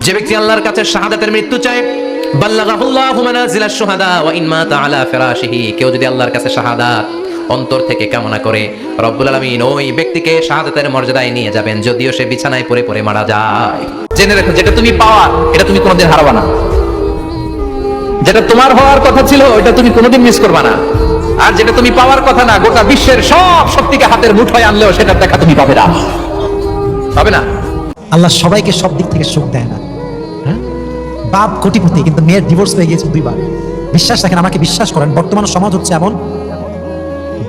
যে ব্যক্তি আল্লাহর কাছে শাহাদাতের মৃত্যু চায়, বাল্লাগাহুল্লাহু মানাজিলাশ শুহাদা ওয়া ইন মাতা আলা ফিরাশিহি, কেউ যদি আল্লাহর কাছে শাহাদাত অন্তর থেকে কামনা করে, রব্বুল আলামিন ওই ব্যক্তিকে শাহাদাতের মর্যাদায় নিয়ে যাবেন, যদিও সে বিছানায় পড়ে পড়ে মারা যায়। জেনে রেখো, যেটা তুমি পাওয়ার এটা তুমি কোনোদিন হারাবা না। যেটা তোমার হওয়ার কথা ছিল ওটা তুমি কোনোদিন মিস করবা না। আর যেটা তুমি পাওয়ার কথা না, গোটা বিশ্বের সব শক্তিকে হাতের মুঠোয় আনলেও সেটার দেখা তুমি পাবে না, পাবে না। আল্লাহ সবাইকে সব দিক থেকে সুখ দেয় না। হ্যাঁ, বাপ কোটিপতি কিন্তু মেয়ের ডিভোর্স হয়ে গিয়েছে 2 বার। বিশ্বাস রাখেন, আমাকে বিশ্বাস করেন, বর্তমান সমাজ হচ্ছে এমন,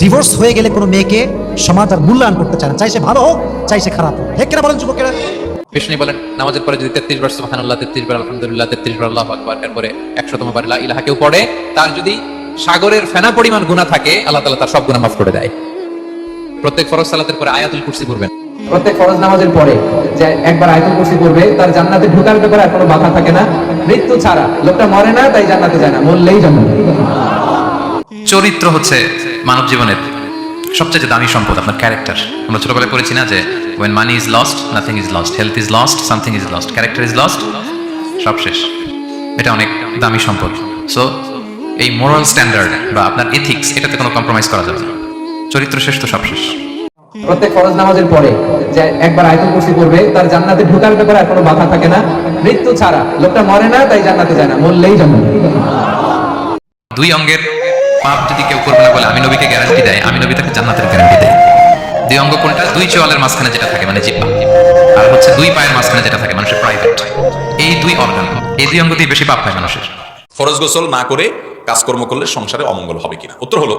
ডিভোর্স হয়ে গেলে কোনো মেয়েকে সমাজ আর মূল্যায়ন করতে চায় না, চাই সে ভালো হোক চাই সে খারাপ হোক। ঠিক কিনা বলেন যুবকেরা? বিষ্ণু বলেন, নামাজের পরে যদি 33 বার সুবহানাল্লাহ, 33 বার আলহামদুলিল্লাহ, 33 বার আল্লাহু আকবার, এরপরে 100তম বার লা ইলাহা কেউ পড়ে, তার যদি সাগরের ফেনা পরিমাণ গুনাহ থাকে, আল্লাহ তাআলা তার সব গুনাহ মাফ করে দেয়। প্রত্যেক ফরজ সালাতের পরে আয়াতুল কুরসি পড়বেন। প্রত্যেক ফরজ নামাজের পরে যে একবার আয়াতুল কুরসি পড়বে, তার জান্নাতে ঢোকার ব্যাপারে আর কোনো বাধা থাকে না, মৃত্যু ছাড়া। লোকটা মরে না তাই জান্নাতে যায় না, মরলেই জান্নাতে। চরিত্র হচ্ছে মানব জীবনের সবচেয়ে দামি সম্পদ, আপনার ক্যারেক্টার। আমরা ছোটবেলায় পড়েছি না যে when money is lost nothing is lost, health is lost something is lost, character is lost সব শেষ। এটা অনেক দামি সম্পদ। সো এই মোরাল স্ট্যান্ডার্ড বা আপনার এথিক্স, এটাতে কোনো কম্প্রোমাইজ করা যাবে না। চরিত্র শেষ তো সব শেষ। প্রত্যেক ফরজ নামাজের পরে যে একবার আয়াতুল কুরসি পড়বে, তার জান্নাতে ঢোকার ব্যাপারে আর কোনো বাধা থাকে না, মৃত্যু ছাড়া। লোকটা মরে না তাই জান্নাতে যায় না, মরলেই জান্নাতে। 2 অঙ্গের পাপ যদি কেউ করবে না বলে আমি নবীকে গ্যারান্টি দেয়, আমি নবী তাকে জান্নাতের গ্যারান্টি দেয়। 2 অঙ্গ কোনটা? 2 চোয়ালের মাঝখানে যেটা থাকে মানে জিহ্বা, আর হচ্ছে 2 পায়ের মাঝখানে যেটা থাকে মানুষের প্রাইভেট। এই 2 অর্গান, এই 2 অঙ্গ দিয়ে বেশি পাপ হয় মানুষের। ফরজ গোসল না করে কাজকর্ম করলে সংসারে অমঙ্গল হবে কিনা? উত্তর হলো,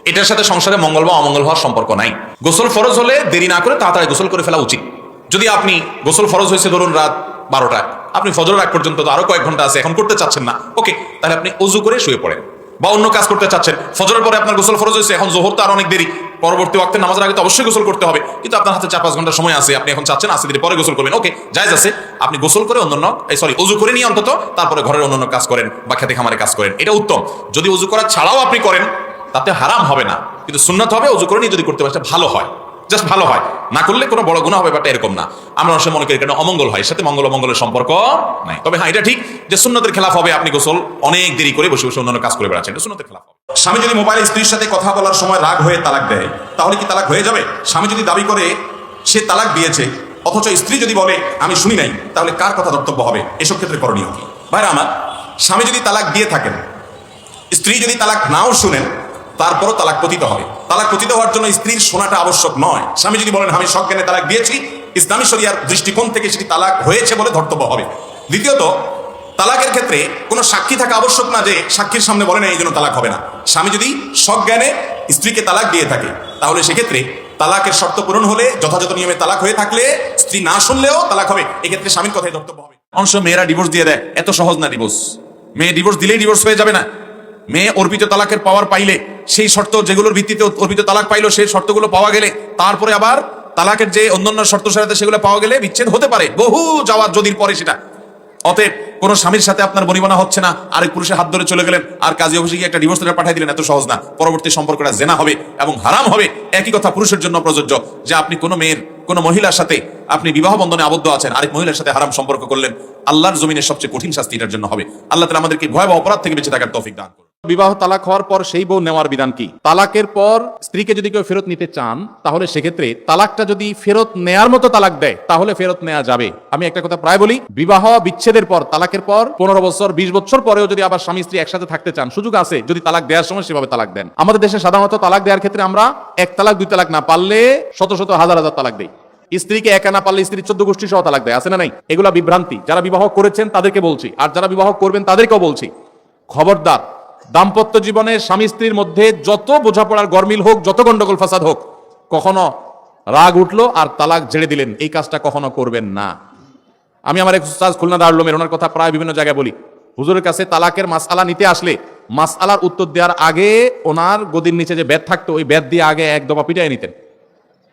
এটার সাথে সংসারে মঙ্গল বা অমঙ্গল হওয়ার সম্পর্ক নাই। গোসল ফরজ হলে দেরি না করে তাড়াতাড়ি গোসল করে ফেলা উচিত। যদি আপনি গোসল ফরজ হয়েছে ধরুন রাত 12টায়, আপনি ফজরের আগ পর্যন্ত তো আরো কয়েক ঘন্টা আছে, এখন করতে চাচ্ছেন না, ওকে, তাহলে আপনি ওযু করে শুয়ে পড়েন। বা অন্য কাজ করতে চাচ্ছেন, ফজরের পরে আপনার গোসল ফরজ হয়েছে, এখন জোহর তো আর অনেক দেরি, পরবর্তী ওয়াক্তের নামাজের আগে তো অবশ্যই গোসল করতে হবে, কিন্তু আপনার হাতে 4-5 ঘন্টা সময় আছে, আপনি এখন চাচ্ছেন আস্তে ধীরে পরে গোসল করবেন, ওকে, জায়েজ আছে। আপনি গোসল করে অন্যান্য ওযু করে নিয়ে অন্তত তারপরে ঘরের অন্যান্য কাজ করেন বা খেতে খামারে কাজ করেন, এটা উত্তম। যদি ওযু করা ছাড়াও আপনি করেন তাতে হারাম হবে না, কিন্তু সুন্নাত হবে ওযু করে নিয়ে যদি করতে পারেন ভালো হয়, জাস্ট ভালো হয়। না করলে কোনো বড় গুনাহ হবে, বাট এরকম না। আমরা অবশ্যই মনে করি কারণ অমঙ্গল হয়, সাথে মঙ্গল অমঙ্গলের সম্পর্ক নাই। তবে হ্যাঁ, এটা ঠিক যে সুন্নতের খেলাফ হবে আপনি গোসল অনেক দেরি করে বসে বসে অন্যান্য কাজ করে বেড়াচ্ছেন, এটা সুন্নতের খেলাফ হবে। স্বামী যদি মোবাইলে স্ত্রীর সাথে কথা বলার সময় রাগ হয়ে তালাক দেয়, তাহলে কি তালাক হয়ে যাবে? স্বামী যদি দাবি করে সে তালাক দিয়েছে, অথচ স্ত্রী যদি বলে আমি শুনি নাই, তাহলে কার কথা ধর্তব্য হবে? এসব ক্ষেত্রে করণীয় কি? ভাইরা আমার, স্বামী যদি তালাক দিয়ে থাকেন, স্ত্রী যদি তালাক নাও শুনেন, তারপরও তালাক পতিত হবে। তালাক পতিত হওয়ার জন্য স্ত্রীর শোনাটা আবশ্যক নয়। স্বামী যদি বলেন আমি সজ্ঞানে তালাক দিয়েছি, ইসলামী শরিয়ার দৃষ্টিকোণ থেকে সেটি তালাক হয়েছে বলে ধর্তব্য হবে। দ্বিতীয়ত, তালাকের ক্ষেত্রে কোনো সাক্ষী থাকা আবশ্যক না যে সাক্ষীর সামনে বলে না এই জন্য তালাক হবে না। স্বামী যদি সজ্ঞানে স্ত্রীকে তালাক দিয়ে থাকে, তাহলে সেক্ষেত্রে তালাকের শর্ত পূরণ হলে, যথাযথ নিয়মে তালাক হয়ে থাকলে, স্ত্রী না শুনলেও তালাক হবে। এক্ষেত্রে স্বামীর কথাই ধর্তব্য হবে। অংশ মেয়েরা ডিভোর্স দিয়ে দেয়, এত সহজ না ডিভোর্স। মেয়ে ডিভোর্স দিলেই ডিভোর্স হয়ে যাবে না। মেয়ে অর্পিত তালাকের পাওয়ার পাইলে, সেই শর্ত যেগুলোর ভিত্তিতে অর্পিত তালাক পাইলো সেই শর্তগুলো পাওয়া গেলে, তারপরে আবার তালাকের যে অন্যান্য শর্ত সাথে সেগুলো পাওয়া গেলে বিচ্ছেদ হতে পারে, বহু যাওয়ার যদির পরে সেটা। অতএব কোন স্বামীর সাথে আপনার বনিবনা হচ্ছে না, আরেক পুরুষের হাত ধরে চলে গেলেন আর কাজী অফিসে গিয়ে একটা ডিভোর্স লেটার পাঠিয়ে দিলেন, এত সহজ না। পরবর্তী সম্পর্কটা জেনা হবে এবং হারাম হবে। একই কথা পুরুষের জন্য প্রযোজ্য, যে আপনি কোনো মেয়ের কোনো মহিলার সাথে আপনি বিবাহ বন্ধনে আবদ্ধ আছেন, আরেক মহিলার সাথে হারাম সম্পর্ক করলেন, আল্লাহর জমিনের সবচেয়ে কঠিন শাস্তি এটার জন্য হবে। আল্লাহ তাআলা আমাদেরকে ভয়াবহ অপরাধ থেকে বেঁচে থাকার তৌফিক দান করুন। বিবাহ তালাক হওয়ার পর সেই বউ নেওয়ার বিধান কি? তালাকের পর স্ত্রীকে যদি কেউ ফেরত নিতে চান, তাহলে সেক্ষেত্রে তালাকটা যদি ফেরত নেয়ার মতো তালাক দেয়, তাহলে ফেরত নেওয়া যাবে। আমি একটা কথা প্রায় বলি, বিবাহ বিচ্ছেদের পর, তালাকের পর 15 বছর 20 বছর পরেও যদি আবার স্বামী স্ত্রী একসাথে থাকতে চান, সুযোগ আছে যদি তালাক দেওয়ার সময় সেভাবে তালাক দেন। আমাদের দেশে সাধারণত তালাক দেওয়ার ক্ষেত্রে আমরা 1 তালাক 2 তালাক না, পারলে শত শত হাজার হাজার তালাক দেই। স্ত্রীকে একা না পারলে স্ত্রীর 14 গোষ্ঠী সহ তালাক দেয়, আছে না নাই? এগুলা বিভ্রান্তি। যারা বিবাহ করেছেন তাদেরকে বলছি, আর যারা বিবাহ করবেন তাদেরকেও বলছি, খবরদার, দাম্পত্য জীবনে স্বামী স্ত্রীর মধ্যে যত বোঝাপড়ার গরমিল হোক, যত গন্ডগোল ফাসাদ হোক, কখনো রাগ উঠলো আর তালাক ঝেড়ে দিলেন, এই কাজটা কখনো করবেন না। আমি আমার এক উস্তাদ খুলনা দারুল উলুমের, ওনার কথা প্রায় বিভিন্ন জায়গায় বলি, হুজুরের কাছে তালাকের মাসআলা নিতে আসলে মাসআলার উত্তর দেওয়ার আগে ওনার গদির নিচে যে বেত থাকতো, ওই বেত দিয়ে আগে এক দফা পিটাই নিতেন।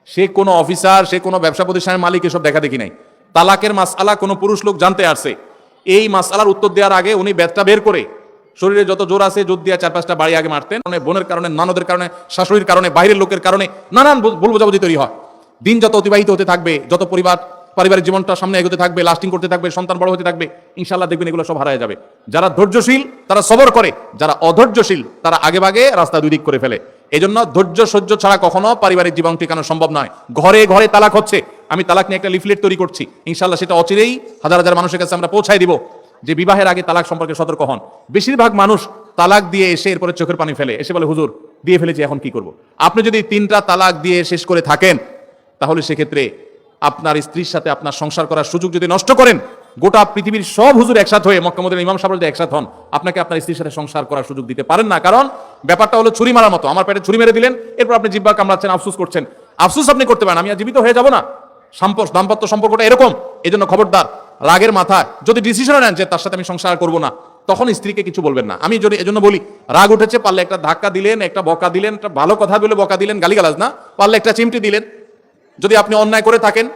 সে কোনো অফিসার, সে কোনো ব্যবসা প্রতিষ্ঠানের মালিক, এসব দেখা দেখি নাই। তালাকের মাসআলা কোনো পুরুষ লোক জানতে আসছে, এই মাসআলার উত্তর দেওয়ার আগে উনি বেতটা বের করে শরীরে যত জোর আছে জোর দিয়ে 4-5টা বাড়ি আগে মারতেন। বোনের কারণে, ননদের কারণে, শাশুড়ির কারণে, বাইরের লোকের কারণে নানান ভুল বোঝাবুঝি তৈরি হয়। দিন যত অতিবাহিত হতে থাকবে, যত পরিবার পারিবারিক জীবনটা সামনে এগোতে থাকবে, লাস্টিং করতে থাকবে, সন্তান বড় হতে থাকবে, ইনশাআল্লাহ দেখবেন এগুলো সব হারায় যাবে। যারা ধৈর্যশীল তারা সবর করে, যারা অধৈর্যশীল তারা আগে ভাগে রাস্তা দুই দিক করে ফেলে। এজন্য ধৈর্য সহ্য ছাড়া কখনো পারিবারিক জীবন টিকানো সম্ভব নয়। ঘরে ঘরে তালাক হচ্ছে, আমি তালাক নিয়ে একটা লিফলেট তৈরি করছি, ইনশাআল্লাহ সেটা অচিরেই হাজার হাজার মানুষের কাছে আমরা পৌঁছায় দিব যে বিবাহের আগে তালাক সম্পর্কে সতর্ক হন। বেশিরভাগ মানুষ তালাক দিয়ে এসে এরপরে চোখের পানি ফেলে, এসে বলে হুজুর দিয়ে ফেলেছি এখন কি করব। আপনি যদি 3টা তালাক দিয়ে শেষ করে থাকেন তাহলে সেক্ষেত্রে আপনার স্ত্রীর সাথে আপনার সংসার করার সুযোগ যদি নষ্ট করেন, গোটা পৃথিবীর সব হুজুর একসাথে হয়ে মক্কা মদিনার ইমাম সাহেব যদি একসাথে হন, আপনাকে আপনার স্ত্রীর সাথে সংসার করার সুযোগ দিতে পারেন না। কারণ ব্যাপারটা হলো ছুরি মারার মতো, আমার পেটে ছুরি মেরে দিলেন, এরপর আপনি জিহ্বা কামড়াচ্ছেন, আফসোস করছেন। আফসোস আপনি করতে পারেন, আমি আর জীবিত হয়ে যাব না। দাম্পত্য সম্পর্কটা এরকম। এজন্য খবরদার, রাগের মাথায় যদি ডিসিশন নেন যে তার সাথে আমি সংসার করব না, তখন স্ত্রীকে কিছু বলবেন না। আমি যদি এজন্য বলি, রাগ উঠেছে পারলে একটা ধাক্কা দিলেন, একটা বকা দিলেন, একটা ভালো কথা বলে বকা দিলেন, গালিগালাজ না, পারলে একটা চিমটি দিলেন। যদি আপনি অন্যায় করে থাকেন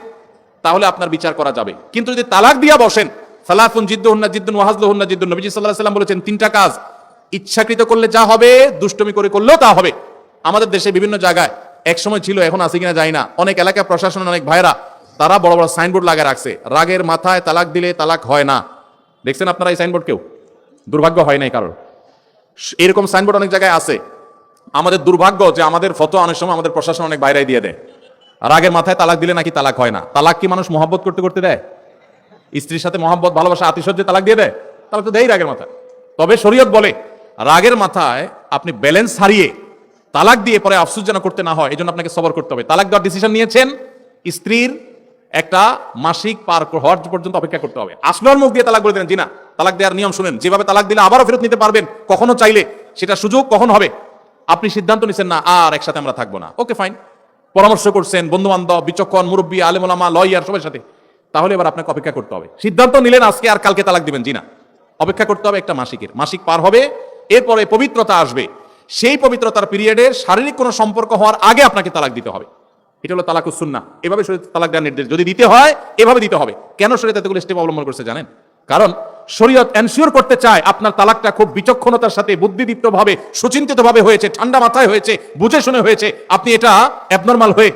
তাহলে আপনার বিচার করা যাবে। কিন্তু যদি তালাক দিয়া বসেন, সালাফুন জিদ্দুহুন্না জিদ্দুন ওয়া হাজলুহুন্না জিদ্দুন, নবী সাল্লাল্লাহু আলাইহি ওয়াসাল্লাম বলেছেন 3টা কাজ ইচ্ছাকৃত করলে যা হবে, দুষ্টমি করে করলেও তা হবে। আমাদের দেশে বিভিন্ন জায়গায় এক সময় ছিল, এখন আছে কিনা জানি না, অনেক এলাকা প্রশাসন, অনেক ভাইরা তারা বড় বড় সাইনবোর্ড লাগিয়ে রাখছে, রাগের মাথায় তালাক দিলে তালাক হয় না। দেখছেন আপনারা এই সাইনবোর্ড? কেউ দুর্ভাগ্য হয় নাই কারণ এরকম সাইনবোর্ড অনেক জায়গায় আছে। আমাদের দুর্ভাগ্য যে আমাদের ফটো অনেক সময় আমাদের প্রশাসন অনেক বাইরে দিয়ে দেয়, রাগের মাথায় তালাক দিলে নাকি তালাক হয় না। তালাক কি মানুষ মহব্বত করতে করতে দেয়? স্ত্রীর সাথে মহব্বত, ভালোবাসা, আতিশয্যে তালাক দিয়ে দেয়? তাহলে তো দেয় রাগের মাথায়। তবে শরীয়ত বলে রাগের মাথায় আপনি ব্যালেন্স হারিয়ে তালাক দিয়ে পরে আফসোস যেন করতে না হয়, এই জন্য আপনাকে সবর করতে হবে। তালাক দেওয়ার ডিসিশন নিয়েছেন, স্ত্রীর একটা মাসিক পার হওয়ার পর্যন্ত অপেক্ষা করতে হবে। আসলোর মুখ দিয়ে তালাক বলে দেন, জি না, তালাক দেওয়ার নিয়ম শুনেন, যেভাবে তালাক দিলে আবারও ফেরত নিতে পারবেন কখনো চাইলে, সেটা সুযোগ কখন হবে। আপনি সিদ্ধান্ত নিচ্ছেন না আর একসাথে আমরা থাকবো না, ওকে ফাইন, পরামর্শ করছেন বন্ধু বান্ধব, বিচক্ষণ মুরব্বী, আলেম ওলামা, লয়ার সবার সাথে, তাহলে এবার আপনাকে অপেক্ষা করতে হবে। সিদ্ধান্ত নিলেন আজকে আর কালকে তালাক দিবেন, জি না, অপেক্ষা করতে হবে একটা মাসিক পার হবে, এরপরে পবিত্রতা আসবে। সেই পবিত্রতার পিরিয়ডে শারীরিক কোনো সম্পর্ক হওয়ার আগে আপনাকে তালাক দিতে হবে। এটা হলো তালাকুস সুন্নাহ। এভাবে শরীয়ত তালাক দেওয়ার নির্দেশ, যদি দিতে হয় এভাবে দিতে হবে। কেন শরীয়ত এতগুলো স্টেপ অবলম্বন করছে জানেন? কারণ শরীয়ত এনশিওর করতে চায় আপনার তালাকটা খুব বিচক্ষণতার সাথে, বুদ্ধিদীপ্তভাবে, সুচিন্তিতভাবে হয়েছে, ঠান্ডা মাথায় হয়েছে, বুঝে শুনে হয়েছে। আপনি এটা অ্যাবনর্মাল হয়ে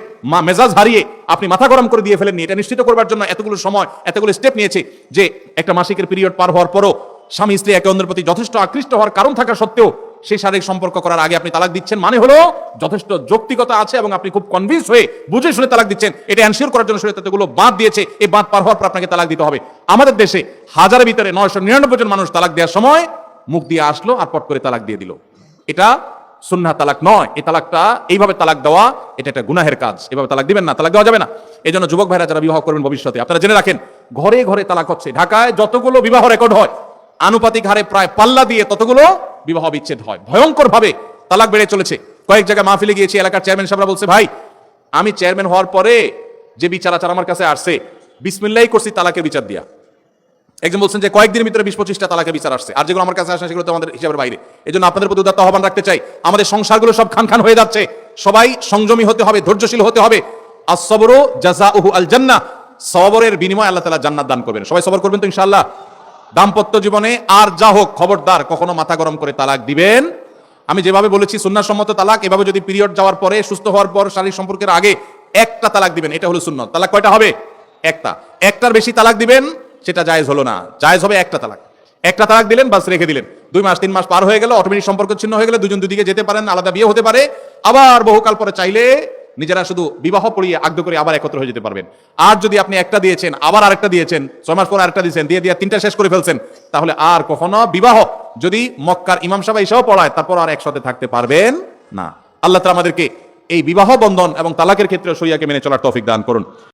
মেজাজ হারিয়ে আপনি মাথা গরম করে দিয়ে ফেলেননি। এটা নিশ্চিত করবার জন্য এতগুলো সময়, এতগুলো স্টেপ নিয়েছে যে একটা মাসিকের পিরিয়ড পার হওয়ার পরও স্বামী স্ত্রী একে অন্যের প্রতি যথেষ্ট আকৃষ্ট হওয়ার কারণ থাকা সত্ত্বেও সেই শারীরিক সম্পর্ক করার আগে আপনি তালাক দিচ্ছেন, মানে হলো যথেষ্ট যৌক্তিকতা আছে এবং আপনি খুব কনভিন্স হয়ে বুঝে শুনে তালাক দিচ্ছেন। এটা এনশিওর করার জন্য শরীয়ত এতগুলো বাঁধ দিয়েছে। এই বাঁধ পার হওয়ার পর আপনাকে তালাক দিতে হবে। আমাদের দেশে হাজারের ভিতরে 999 জন মানুষ তালাক দেওয়ার সময় মুখ দিয়ে আসলো আর পট করে তালাক দিয়ে দিল। এটা সুন্নাহ তালাক নয়। এই তালাকটা, এইভাবে তালাক দেওয়া, এটা একটা গুনাহের কাজ। এভাবে তালাক দিবেন না, তালাক দেওয়া যাবে না। এই জন্য যুবক ভাইরা যারা বিবাহ করবেন ভবিষ্যতে, আপনারা জেনে রাখেন, ঘরে ঘরে তালাক হচ্ছে। ঢাকায় যতগুলো বিবাহ রেকর্ড হয়, আনুপাতিক হারে প্রায় পাল্লা দিয়ে ততগুলো বিবাহ বিচ্ছেদ হয়। ভয়ঙ্কর ভাবে তালাক বেড়ে চলেছে। কয়েক জায়গায় মাহফিলে গিয়েছি, এলাকার চেয়ারম্যান সাহেবরা বলছে, ভাই আমি চেয়ারম্যান হওয়ার পরে যে বিচার আচার আমার কাছে আসছে, বিসমিল্লাহি করছি তালাকের বিচার দিয়া। একজন বলছেন যে কয়েকদিনের ভিতরে 20-25টা তালাকের বিচার আসছে, আর যেগুলো আমার কাছে আসে সেগুলো তো আমাদের হিসাবের বাইরে। এই জন্য আপনাদের প্রতি উদাত্ত আহ্বান রাখতে চাই, আমাদের সংসারগুলো সব খান খান হয়ে যাচ্ছে। সবাই সংযমী হতে হবে, ধৈর্যশীল হতে হবে। আস-সাবরু জাযাউহু আল জান্নাহ, সবরের বিনিময়ে আল্লাহ তাআলা জান্নাত দান করবেন। সবাই সবর করবেন তো ইনশাআল্লাহ। দাম্পত্য জীবনে আর যা হোক, খবরদার কখনো মাথা গরম করে তালাক দিবেন। আমি যেভাবে বলেছি সুন্নাহসম্মত তালাক, এভাবে যদি পিরিয়ড যাওয়ার পরে, সুস্থ হওয়ার পর, শারীরিক সম্পর্কের আগে একটা তালাক দিবেন, এটা হলো সুন্নাত। তালাক কয়টা হবে? একটা। একটার বেশি তালাক দিবেন সেটা জায়েজ হলো না, জায়েজ হবে একটা তালাক। একটা তালাক দিলেন, বাস রেখে দিলেন, 2 মাস 3 মাস পার হয়ে গেল, অটোমেটিক সম্পর্ক ছিন্ন হয়ে গেলে দুজন দুদিকে যেতে পারেন, আলাদা বিয়ে হতে পারে, আবার বহুকাল পরে চাইলে নিজেরা শুধু বিবাহ পড়িয়ে আগ্রহ করে আবার একত্র হয়ে যেতে পারবেন। আর যদি আপনি একটা দিয়েছেন, আবার আরেকটা দিয়েছেন, 6 মাস পর আরেকটা দিয়েছেন, দিয়ে 3টা শেষ করে ফেলছেন, তাহলে আর কখনো বিবাহ যদি মক্কার ইমাম সাহেব এসেও পড়ায়, তারপর আর একসাথে থাকতে পারবেন না। আল্লাহ তাআলা আমাদেরকে এই বিবাহ বন্ধন এবং তালাকের ক্ষেত্রে শরিয়াকে মেনে চলার তৌফিক দান করুন।